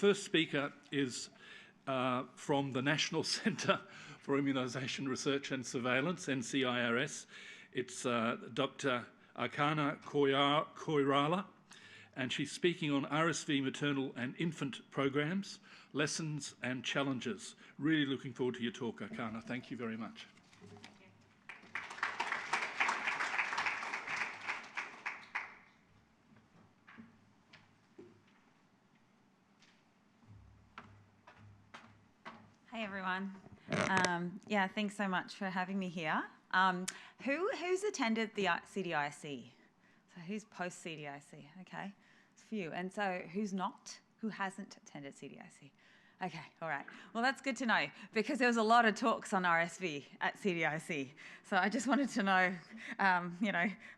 first speaker is from the National Centre for Immunisation Research and Surveillance, NCIRS. It's Dr. Archana Koirala, and she's speaking on RSV maternal and infant programs, lessons and challenges. Really looking forward to your talk, Archana. Thank you very much. Hey everyone. Yeah, thanks so much for having me here. Who's attended the CDIC? So who's post CDIC? Okay, it's a few. And so who's not? Who hasn't attended CDIC? Okay, all right. Well, that's good to know because there was a lot of talks on RSV at CDIC. So I just wanted to know,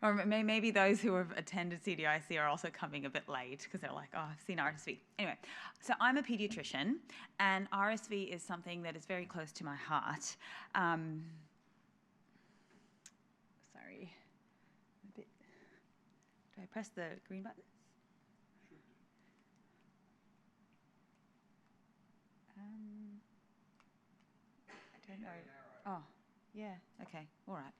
or maybe those who have attended CDIC are also coming a bit late because they're like, oh, I've seen RSV. Anyway, so I'm a pediatrician and RSV is something that is very close to my heart. Sorry. Do I press the green button? I don't know. Oh, yeah. Okay. All right.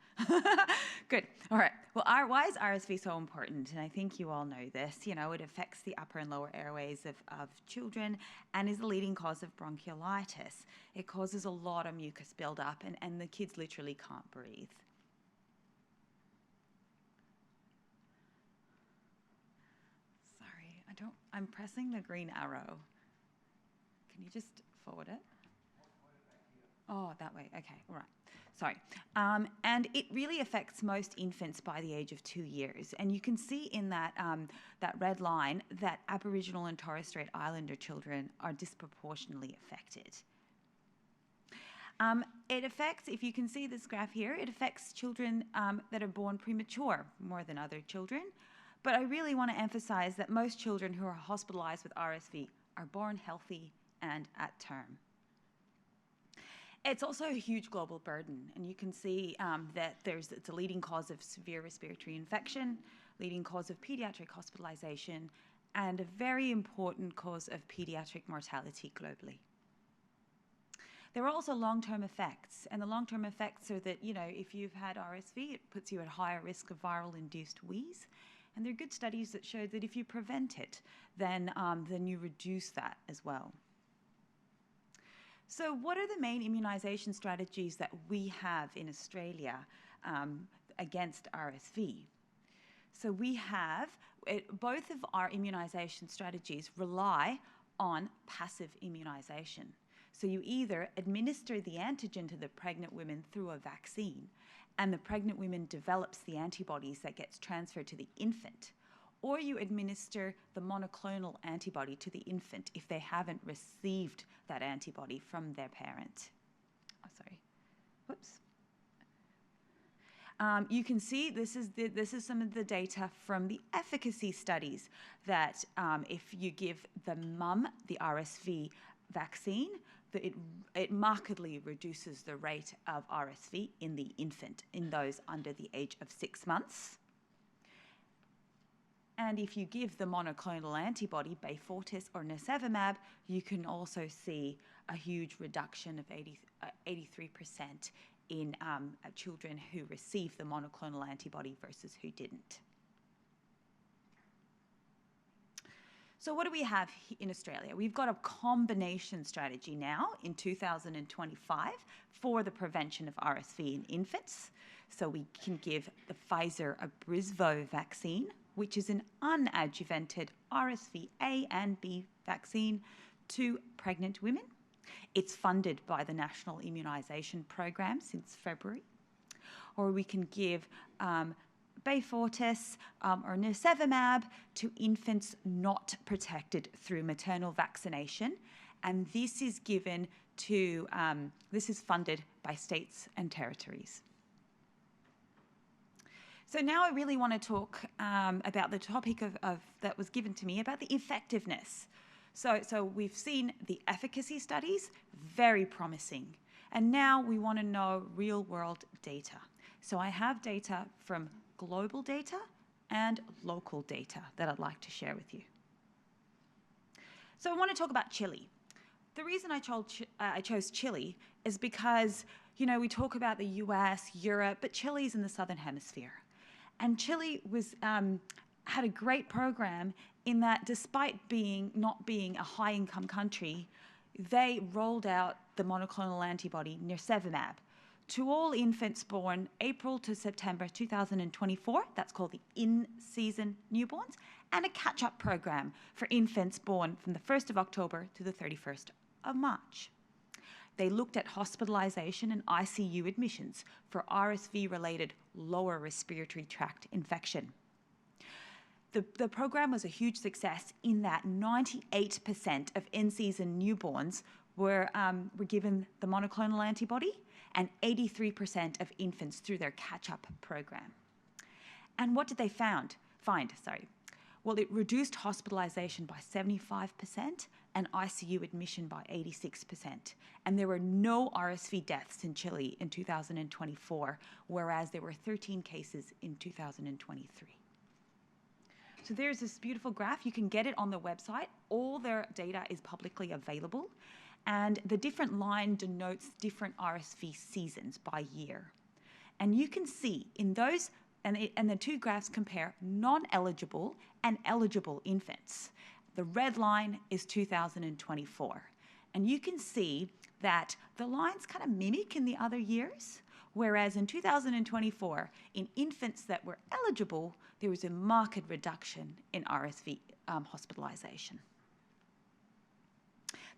Good. All right. Well, why is RSV so important? And I think you all know this. You know, it affects the upper and lower airways of children and is the leading cause of bronchiolitis. It causes a lot of mucus buildup and the kids literally can't breathe. Sorry, I'm pressing the green arrow. Can you just forward it? Oh, that way. Okay, all right. Sorry. And it really affects most infants by the age of 2 years. And you can see in that, that red line that Aboriginal and Torres Strait Islander children are disproportionately affected. It affects, if you can see this graph here, it affects children that are born premature more than other children. But I really want to emphasize that most children who are hospitalized with RSV are born healthy and at term. It's also a huge global burden, and you can see that it's a leading cause of severe respiratory infection, leading cause of pediatric hospitalization, and a very important cause of pediatric mortality globally. There are also long-term effects, and the long-term effects are that, you know, if you've had RSV, it puts you at higher risk of viral-induced wheeze, and there are good studies that show that if you prevent it, then you reduce that as well. So what are the main immunisation strategies that we have in Australia against RSV? So we have, both of our immunisation strategies rely on passive immunisation. So you either administer the antigen to the pregnant women through a vaccine, and the pregnant woman develops the antibodies that gets transferred to the infant, or you administer the monoclonal antibody to the infant if they haven't received that antibody from their parent. Oh, sorry. Whoops. You can see this is some of the data from the efficacy studies that if you give the mum the RSV vaccine, it markedly reduces the rate of RSV in the infant, in those under the age of 6 months. And if you give the monoclonal antibody, Beyfortus or nirsevimab, you can also see a huge reduction of 83% in children who receive the monoclonal antibody versus who didn't. So what do we have in Australia? We've got a combination strategy now in 2025 for the prevention of RSV in infants. So we can give the Pfizer Abrysvo vaccine, which is an unadjuvanted RSV A and B vaccine to pregnant women. It's funded by the National Immunisation Program since February. Or we can give Beyfortus or nirsevimab to infants not protected through maternal vaccination. And this is given to, this is funded by states and territories. So now I really want to talk about the topic that was given to me about the effectiveness. So we've seen the efficacy studies, very promising. And now we want to know real-world data. So I have data from global data and local data that I'd like to share with you. So I want to talk about Chile. The reason I chose Chile is because, you know, we talk about the US, Europe, but Chile's in the Southern Hemisphere. And Chile had a great program in that despite not being a high-income country, they rolled out the monoclonal antibody nirsevimab to all infants born April to September 2024. That's called the in-season newborns, and a catch-up program for infants born from the 1st of October to the 31st of March. They looked at hospitalization and ICU admissions for RSV-related lower respiratory tract infection. The program was a huge success in that 98% of in-season newborns were given the monoclonal antibody, and 83% of infants through their catch-up program. And what did they find? Well, it reduced hospitalization by 75% and ICU admission by 86%. And there were no RSV deaths in Chile in 2024, whereas there were 13 cases in 2023. So there's this beautiful graph. You can get it on the website. All their data is publicly available. And the different line denotes different RSV seasons by year. And you can see in those, and the two graphs compare non-eligible and eligible infants. The red line is 2024. And you can see that the lines kind of mimic in the other years, whereas in 2024, in infants that were eligible, there was a marked reduction in RSV hospitalization.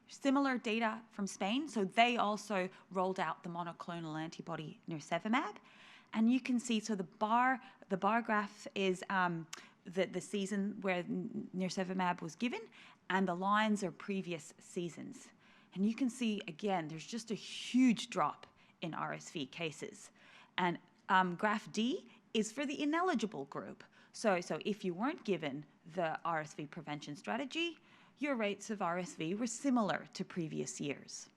Similar data from Spain, so they also rolled out the monoclonal antibody nirsevimab, and you can see, so the bar graph is the season where nirsevimab was given, and the lines are previous seasons. And you can see, again, there's just a huge drop in RSV cases. And graph D is for the ineligible group. So if you weren't given the RSV prevention strategy, your rates of RSV were similar to previous years.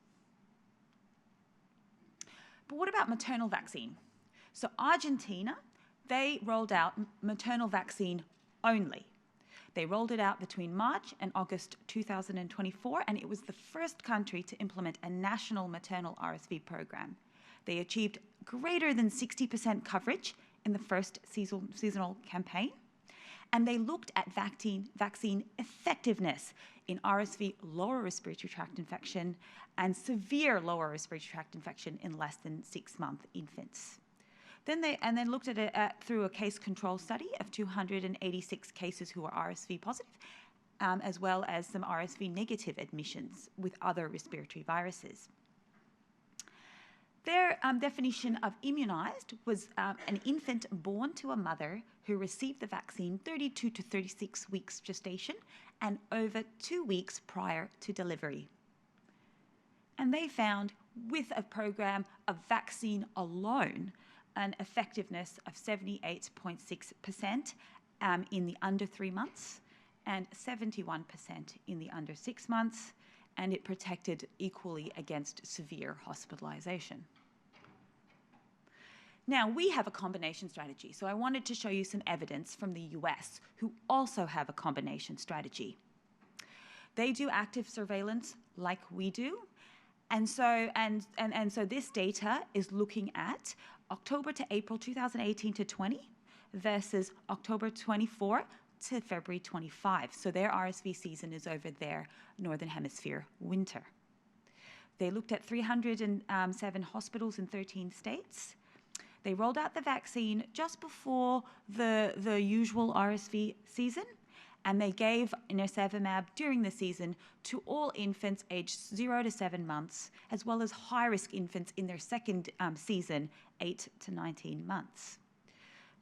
But what about maternal vaccine? So Argentina, they rolled out maternal vaccine only. They rolled it out between March and August 2024, and it was the first country to implement a national maternal RSV program. They achieved greater than 60% coverage in the first seasonal campaign. And they looked at vaccine effectiveness in RSV lower respiratory tract infection and severe lower respiratory tract infection in less than 6-month infants. Then they looked at it through a case control study of 286 cases who were RSV positive, as well as some RSV negative admissions with other respiratory viruses. Their definition of immunized was an infant born to a mother who received the vaccine 32 to 36 weeks gestation and over 2 weeks prior to delivery. And they found, with a program of vaccine alone, an effectiveness of 78.6% in the under 3 months and 71% in the under 6 months, and it protected equally against severe hospitalization. Now, we have a combination strategy, so I wanted to show you some evidence from the US, who also have a combination strategy. They do active surveillance like we do, and so this data is looking at October to April 2018 to 20 versus October 24 to February 25. So their RSV season is over their Northern Hemisphere winter. They looked at 307 hospitals in 13 states. They rolled out the vaccine just before the usual RSV season, and they gave nirsevimab during the season to all infants aged 0 to 7 months, as well as high-risk infants in their second season, 8 to 19 months.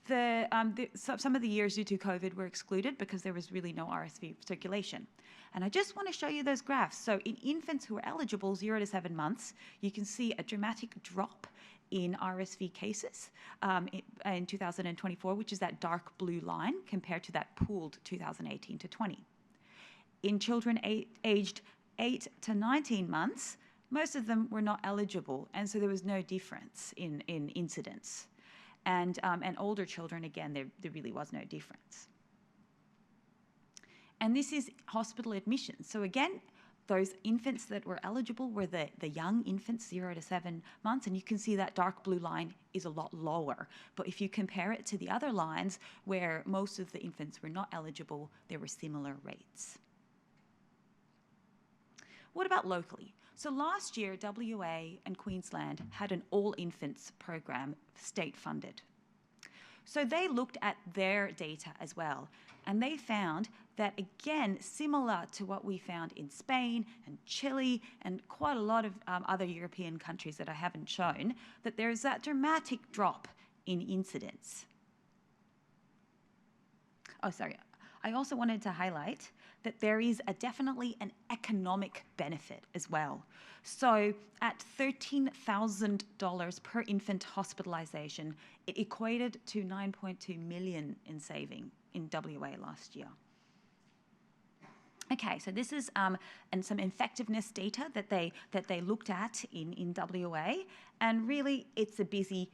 Some of the years due to COVID were excluded because there was really no RSV circulation. And I just want to show you those graphs. So in infants who are eligible 0 to 7 months, you can see a dramatic drop in RSV cases in 2024, which is that dark blue line compared to that pooled 2018 to 20. In children aged 8 to 19 months, most of them were not eligible, and so there was no difference in incidence. And older children, again, there really was no difference. And this is hospital admissions. So again, those infants that were eligible were the young infants, 0 to 7 months, and you can see that dark blue line is a lot lower. But if you compare it to the other lines where most of the infants were not eligible, there were similar rates. What about locally? So last year, WA and Queensland had an all-infants program, state-funded. So they looked at their data as well, and they found that, again, similar to what we found in Spain and Chile and quite a lot of other European countries that I haven't shown, that there's that dramatic drop in incidence. Oh, sorry. I also wanted to highlight that there is definitely an economic benefit as well. So at $13,000 per infant hospitalisation, it equated to 9.2 million in saving in WA last year. Okay, so this is and some effectiveness data that they looked at in WA, and really it's a busy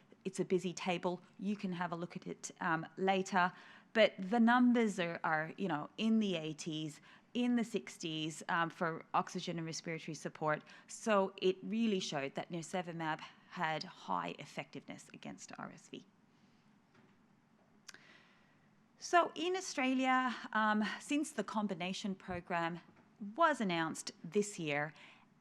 table. You can have a look at it later. But the numbers are in the 80s, in the 60s for oxygen and respiratory support. So it really showed that nirsevimab had high effectiveness against RSV. So in Australia, since the combination program was announced this year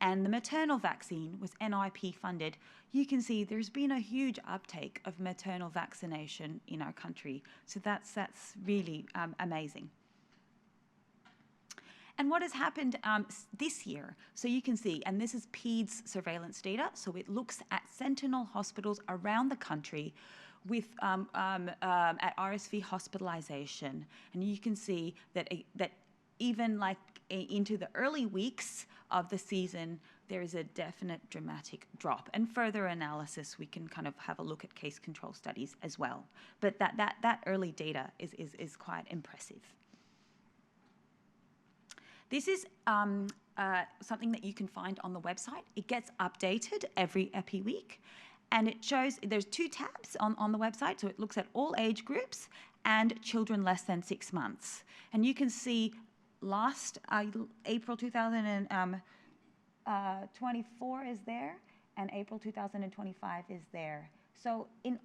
and the maternal vaccine was NIP funded, you can see there's been a huge uptake of maternal vaccination in our country. So that's really amazing. And what has happened this year, so you can see, and this is PEDS surveillance data, so it looks at sentinel hospitals around the country with at RSV hospitalisation, and you can see that even like into the early weeks of the season, there is a definite dramatic drop. And further analysis, we can kind of have a look at case control studies as well. But that early data is quite impressive. This is something that you can find on the website. It gets updated every Epi week. And it shows, there's 2 tabs on the website. So it looks at all age groups and children less than 6 months. And you can see last April 2024 is there, and April 2025 is there. So in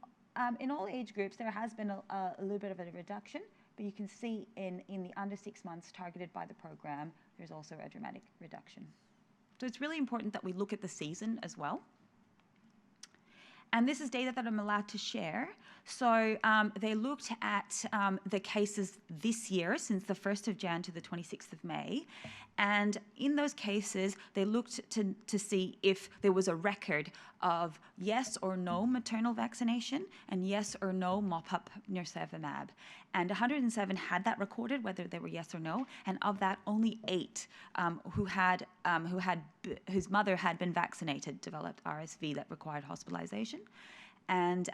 all age groups, there has been a little bit of a reduction, but you can see in the under 6 months targeted by the program, there's also a dramatic reduction. So it's really important that we look at the season as well. And this is data that I'm allowed to share. So they looked at the cases this year, since the 1st of Jan to the 26th of May. And in those cases, they looked to see if there was a record of yes or no maternal vaccination and yes or no mop-up nirsevimab. And 107 had that recorded, whether they were yes or no. And of that, only 8 whose mother had been vaccinated developed RSV that required hospitalization. And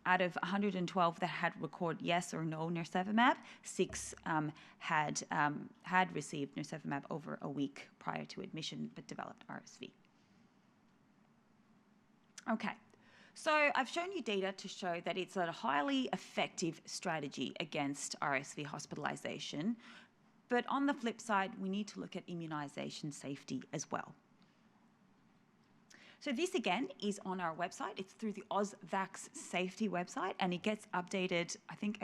out of 112 that had recorded yes or no nirsevimab, 6 had received nirsevimab over a week prior to admission but developed RSV. Okay, so I've shown you data to show that it's a highly effective strategy against RSV hospitalization, but on the flip side, we need to look at immunization safety as well. So this, again, is on our website. It's through the AusVax Safety website, and it gets updated, I think,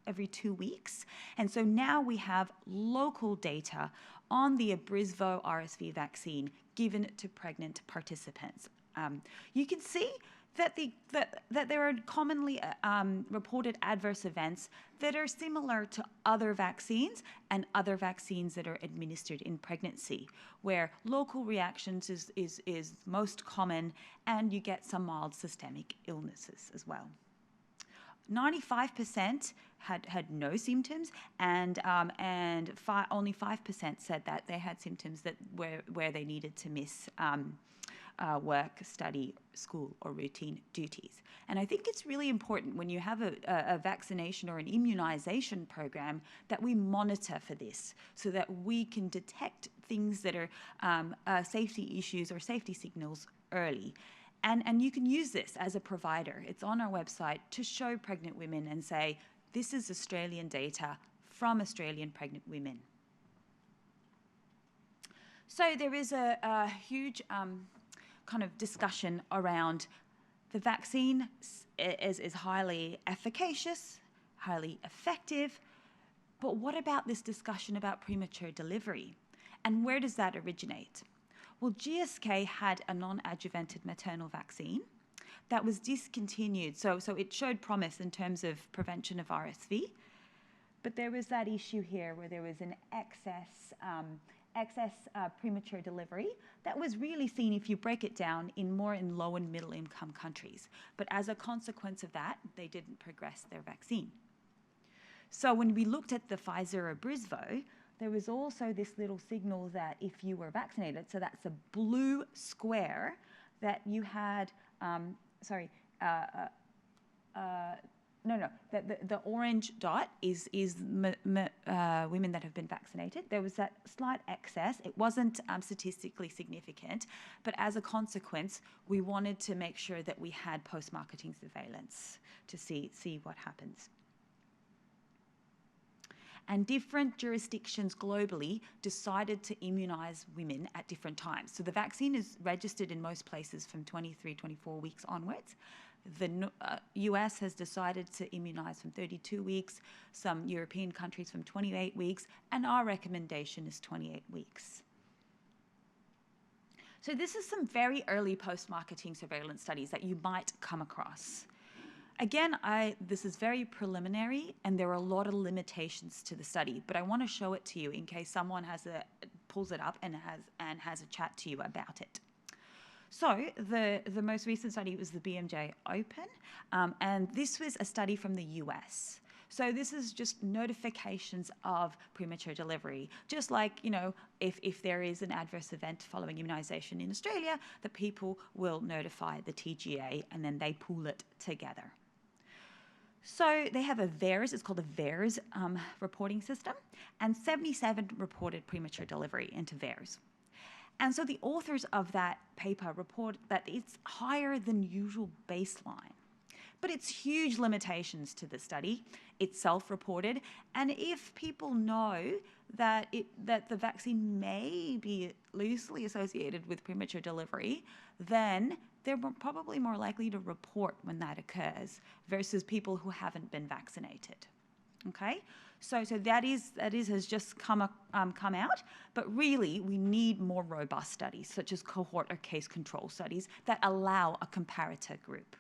every 2 weeks. And so now we have local data on the Abrysvo RSV vaccine given to pregnant participants. You can see that there are commonly reported adverse events that are similar to other vaccines and other vaccines that are administered in pregnancy, where local reactions is most common, and you get some mild systemic illnesses as well. 95% had no symptoms, and only 5% said that they had symptoms that where they needed to miss work, study, school, or routine duties. And I think it's really important when you have a vaccination or an immunization program that we monitor for this, so that we can detect things that are safety issues or safety signals early. And you can use this as a provider. It's on our website to show pregnant women and say, this is Australian data from Australian pregnant women. So there is a huge kind of discussion around the vaccine is highly efficacious, highly effective, but what about this discussion about premature delivery? And where does that originate? Well, GSK had a non-adjuvanted maternal vaccine that was discontinued. So it showed promise in terms of prevention of RSV, but there was that issue here where there was an excess premature delivery that was really seen, if you break it down, in low and middle income countries. But as a consequence of that, they didn't progress their vaccine. So when we looked at the Pfizer or Brisvo, there was also this little signal that if you were vaccinated, so that's a blue square, that you had, the orange dot is women that have been vaccinated. There was that slight excess. It wasn't statistically significant, but as a consequence, we wanted to make sure that we had post-marketing surveillance to see what happens. And different jurisdictions globally decided to immunize women at different times. So the vaccine is registered in most places from 23, 24 weeks onwards. The US has decided to immunize from 32 weeks, some European countries from 28 weeks, and our recommendation is 28 weeks. So this is some very early post-marketing surveillance studies that you might come across. Again, this is very preliminary, and there are a lot of limitations to the study, but I want to show it to you in case someone pulls it up and has a chat to you about it. So the most recent study was the BMJ Open, and this was a study from the US. So this is just notifications of premature delivery, just like, if there is an adverse event following immunization in Australia, the people will notify the TGA and then they pool it together. So they have a VAERS, it's called a VAERS reporting system, and 77 reported premature delivery into VAERS. And so the authors of that paper report that it's higher than usual baseline. But it's huge limitations to the study. It's self-reported. And if people know that the vaccine may be loosely associated with premature delivery, then they're probably more likely to report when that occurs versus people who haven't been vaccinated. Okay? So that has just come out, but really we need more robust studies, such as cohort or case control studies that allow a comparator group.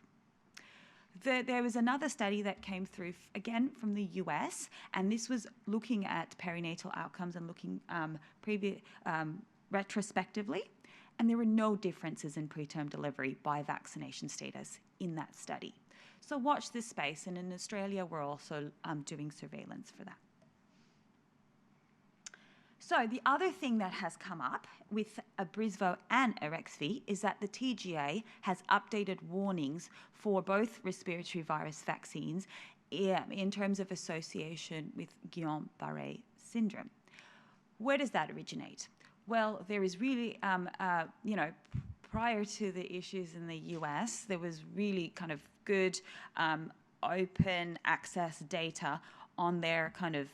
There was another study that came through, again, from the US, and this was looking at perinatal outcomes and looking retrospectively, and there were no differences in preterm delivery by vaccination status in that study. So watch this space, and in Australia, we're also doing surveillance for that. So the other thing that has come up with a Brisvo and RSV is that the TGA has updated warnings for both respiratory virus vaccines in terms of association with Guillain-Barré syndrome. Where does that originate? Well, there is really, prior to the issues in the US, there was really kind of good open access data on their kind of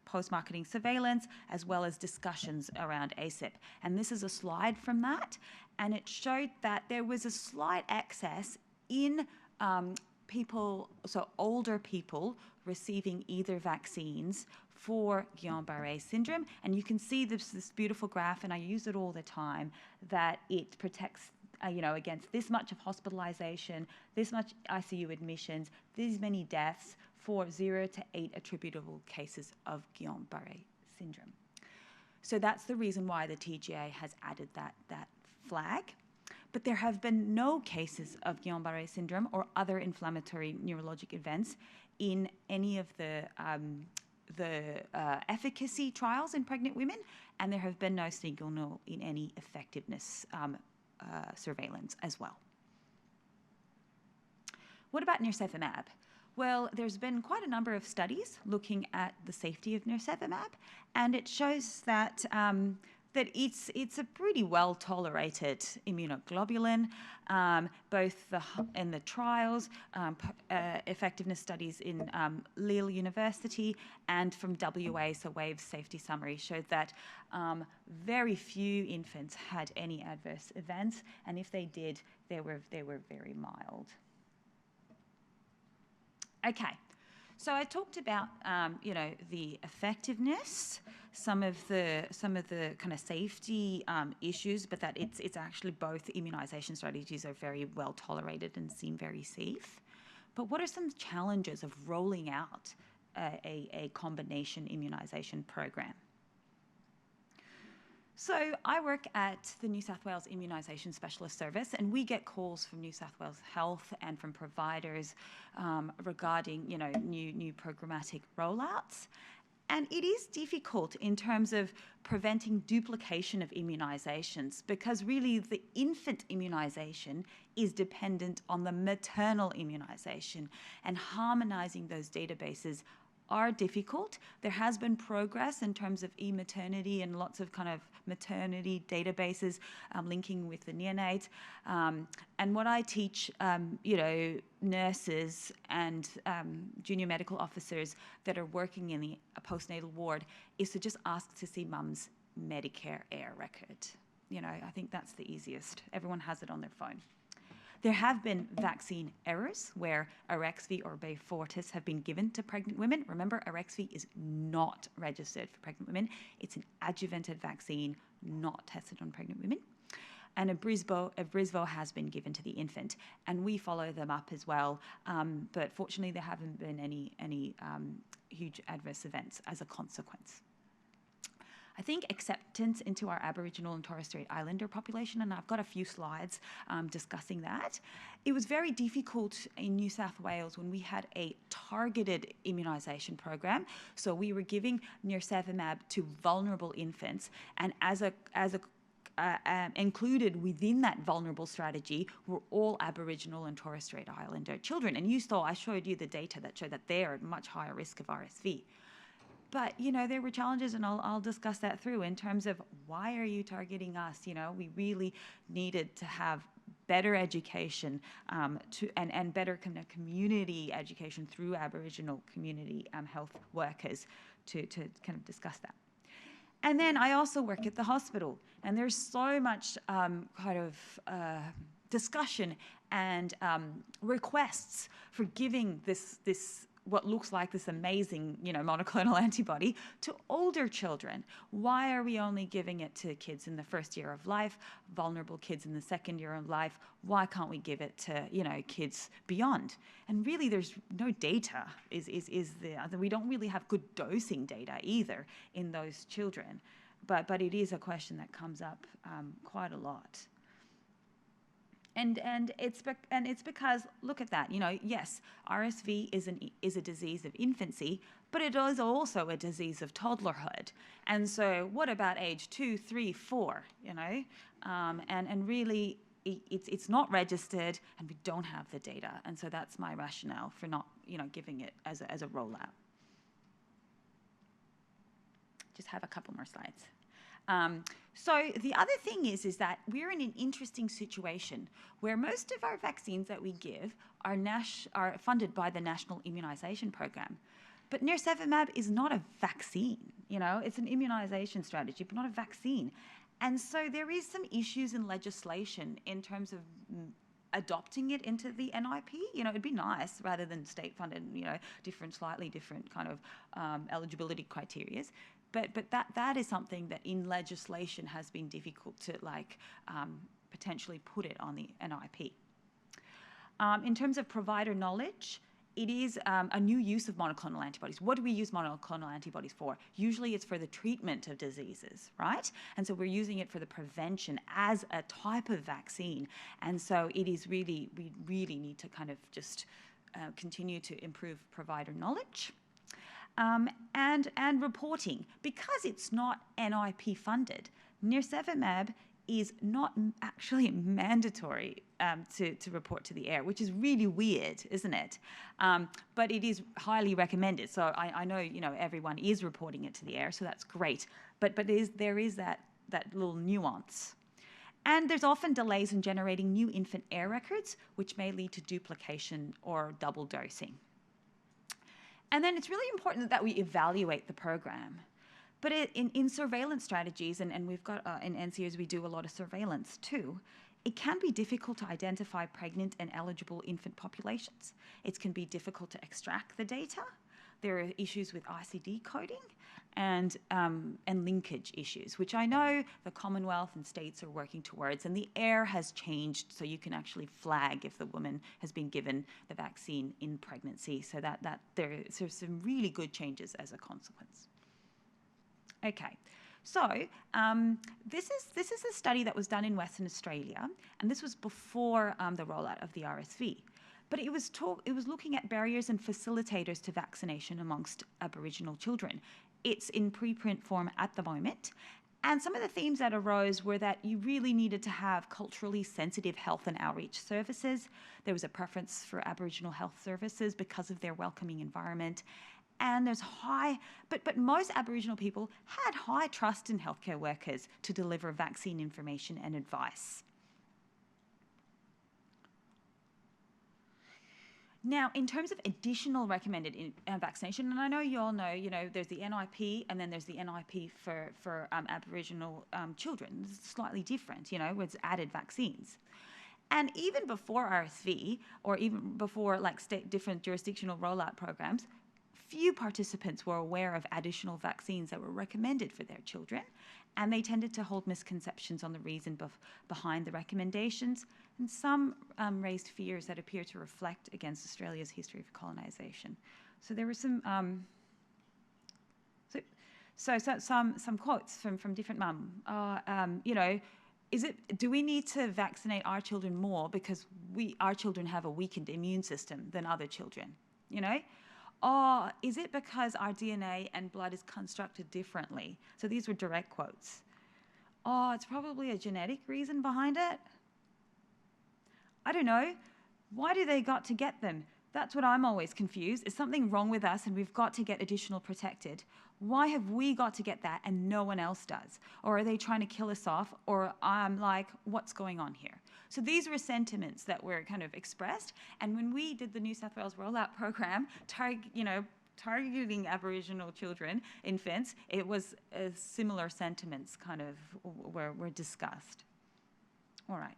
post-marketing surveillance, as well as discussions around ACIP. And this is a slide from that, and it showed that there was a slight excess in people, so older people receiving either vaccines for Guillain-Barré syndrome. And you can see this beautiful graph, and I use it all the time, that it protects against this much of hospitalization, this much ICU admissions, these many deaths for 0 to 8 attributable cases of Guillain-Barré syndrome. So that's the reason why the TGA has added that flag. But there have been no cases of Guillain-Barré syndrome or other inflammatory neurologic events in any of the efficacy trials in pregnant women, and there have been no signal in any effectiveness surveillance as well. What about nirsevimab? Well, there's been quite a number of studies looking at the safety of nirsevimab, and it shows that that it's a pretty well-tolerated immunoglobulin, both in the trials, effectiveness studies in Lille University and from WA, so WAVE's safety summary showed that very few infants had any adverse events, and if they did, they were very mild. Okay. So I talked about, the effectiveness, some of the kind of safety issues, but that it's actually both immunisation strategies are very well tolerated and seem very safe. But what are some challenges of rolling out a combination immunisation program? So I work at the New South Wales Immunisation Specialist Service, and we get calls from New South Wales Health and from providers regarding, new programmatic rollouts. And it is difficult in terms of preventing duplication of immunisations, because really the infant immunisation is dependent on the maternal immunisation, and harmonising those databases are difficult. There has been progress in terms of e-maternity and lots of kind of maternity databases linking with the neonate. And what I teach, nurses and junior medical officers that are working in the postnatal ward is to just ask to see mum's Medicare AIR record. I think that's the easiest. Everyone has it on their phone. There have been vaccine errors where RSV or Beyfortus have been given to pregnant women. Remember, RSV is not registered for pregnant women. It's an adjuvanted vaccine, not tested on pregnant women. And a Brisvo has been given to the infant, and we follow them up as well. But fortunately, there haven't been any huge adverse events as a consequence. I think acceptance into our Aboriginal and Torres Strait Islander population, and I've got a few slides discussing that. It was very difficult in New South Wales when we had a targeted immunisation program. So we were giving nirsevimab to vulnerable infants, and included within that vulnerable strategy were all Aboriginal and Torres Strait Islander children. And I showed you the data that showed that they're at much higher risk of RSV. But, there were challenges, and I'll discuss that through in terms of why are you targeting us? We really needed to have better education and better kind of community education through Aboriginal community health workers to kind of discuss that. And then I also work at the hospital, and there's so much discussion and requests for giving this what looks like this amazing, monoclonal antibody to older children. Why are we only giving it to kids in the first year of life, vulnerable kids in the second year of life? Why can't we give it to, kids beyond? And really, there's no data. We don't really have good dosing data either in those children. But it is a question that comes up quite a lot. And it's because, look at that, yes, RSV is a disease of infancy, but it is also a disease of toddlerhood. And so what about age 2, 3, 4, and really it's not registered, and we don't have the data. And so that's my rationale for not, giving it as a rollout. Just have a couple more slides. So the other thing is that we're in an interesting situation where most of our vaccines that we give are funded by the National Immunisation Program. But nirsevimab is not a vaccine, it's an immunisation strategy, but not a vaccine. And so there is some issues in legislation in terms of adopting it into the NIP. It'd be nice rather than state-funded, slightly different kind of eligibility criteria. But that is something that in legislation has been difficult to potentially put it on the NIP. In terms of provider knowledge, it is a new use of monoclonal antibodies. What do we use monoclonal antibodies for? Usually it's for the treatment of diseases, right? And so we're using it for the prevention as a type of vaccine. And so we really need to kind of just continue to improve provider knowledge. And reporting. Because it's not NIP funded, nirsevimab is not actually mandatory to report to the AIR, which is really weird, isn't it? But it is highly recommended. So I know everyone is reporting it to the AIR, so that's great. But there is that that little nuance. And there's often delays in generating new infant heir records, which may lead to duplication or double dosing. And then it's really important that we evaluate the program. But in surveillance strategies, and we've got in NCOs we do a lot of surveillance too, it can be difficult to identify pregnant and eligible infant populations. It can be difficult to extract the data. There are issues with ICD coding and linkage issues, which I know the Commonwealth and states are working towards, and the heir has changed so you can actually flag if the woman has been given the vaccine in pregnancy, so that there's some really good changes as a consequence. Okay, so this is a study that was done in Western Australia, and this was before the rollout of the RSV. But it was looking at barriers and facilitators to vaccination amongst Aboriginal children. It's in preprint form at the moment. And some of the themes that arose were that you really needed to have culturally sensitive health and outreach services. There was a preference for Aboriginal health services because of their welcoming environment. And there's but most Aboriginal people had high trust in healthcare workers to deliver vaccine information and advice. Now, in terms of additional recommended vaccination, and I know you all know, there's the NIP and then there's the NIP for Aboriginal children. It's slightly different, with added vaccines. And even before RSV, or even before different jurisdictional rollout programs, few participants were aware of additional vaccines that were recommended for their children, and they tended to hold misconceptions on the reason behind the recommendations, and some raised fears that appear to reflect against Australia's history of colonisation. So there were some some quotes from different do we need to vaccinate our children more because our children have a weakened immune system than other children? Or is it because our DNA and blood is constructed differently? So these were direct quotes. Oh, it's probably a genetic reason behind it. I don't know. Why do they got to get them? That's what I'm always confused. Is something wrong with us and we've got to get additional protected? Why have we got to get that and no one else does? Or are they trying to kill us off? Or I'm like, what's going on here? So these were sentiments that were kind of expressed. And when we did the New South Wales rollout program, targeting Aboriginal children, infants, it was similar sentiments kind of were discussed. All right.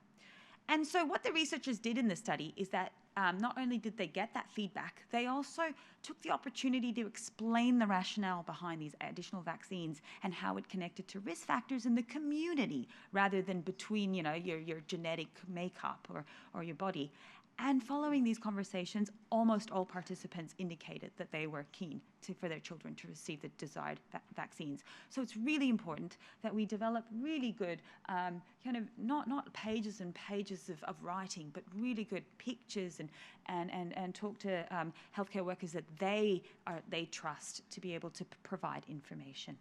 And so what the researchers did in this study is that not only did they get that feedback, they also took the opportunity to explain the rationale behind these additional vaccines and how it connected to risk factors in the community rather than between, your genetic makeup or your body. And following these conversations, almost all participants indicated that they were keen for their children to receive the desired vaccines. So it's really important that we develop really good, kind of not pages and pages of writing, but really good pictures and talk to healthcare workers that they trust to be able to provide information.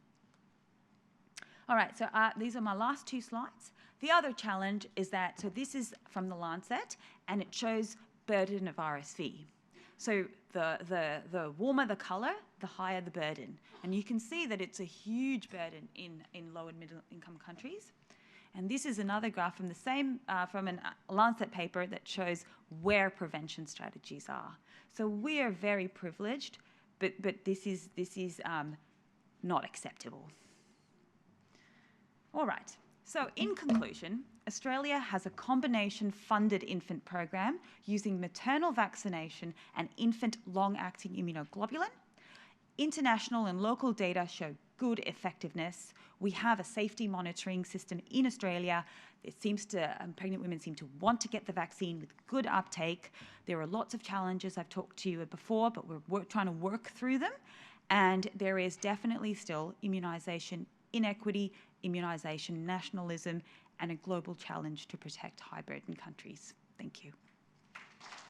All right, so these are my last two slides. The other challenge is that, so this is from the Lancet, and it shows burden of RSV. So the warmer the colour, the higher the burden. And you can see that it's a huge burden in low and middle income countries. And this is another graph from the same, from a Lancet paper that shows where prevention strategies are. So we are very privileged, but this is not acceptable. All right. So in conclusion, Australia has a combination funded infant program using maternal vaccination and infant long-acting immunoglobulin. International and local data show good effectiveness. We have a safety monitoring system in Australia. It seems to, pregnant women seem to want to get the vaccine with good uptake. There are lots of challenges I've talked to you before, but we're trying to work through them. And there is definitely still immunisation inequity, immunisation nationalism, and a global challenge to protect high-burden countries. Thank you.